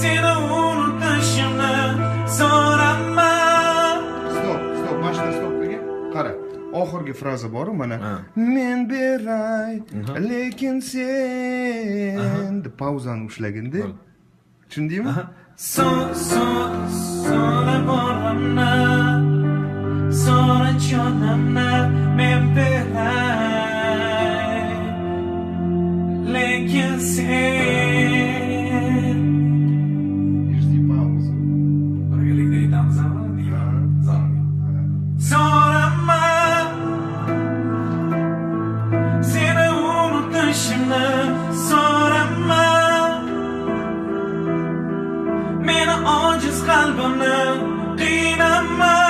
Seni unutishimni so'raman. Stop, mashina stop qilgin. Qara. Oxirgi fraza bor mana. Men beray, lekin sen deb pauzani ushlaganda. Tushundingmi? So'ra borimni, so'ra jonimni men beray, lekin sen. Eshitding pauza. Birgalikda aytamizmi? So'raman, seni unutishimni so'raman. Meni ojiz qalbimni qiynaman.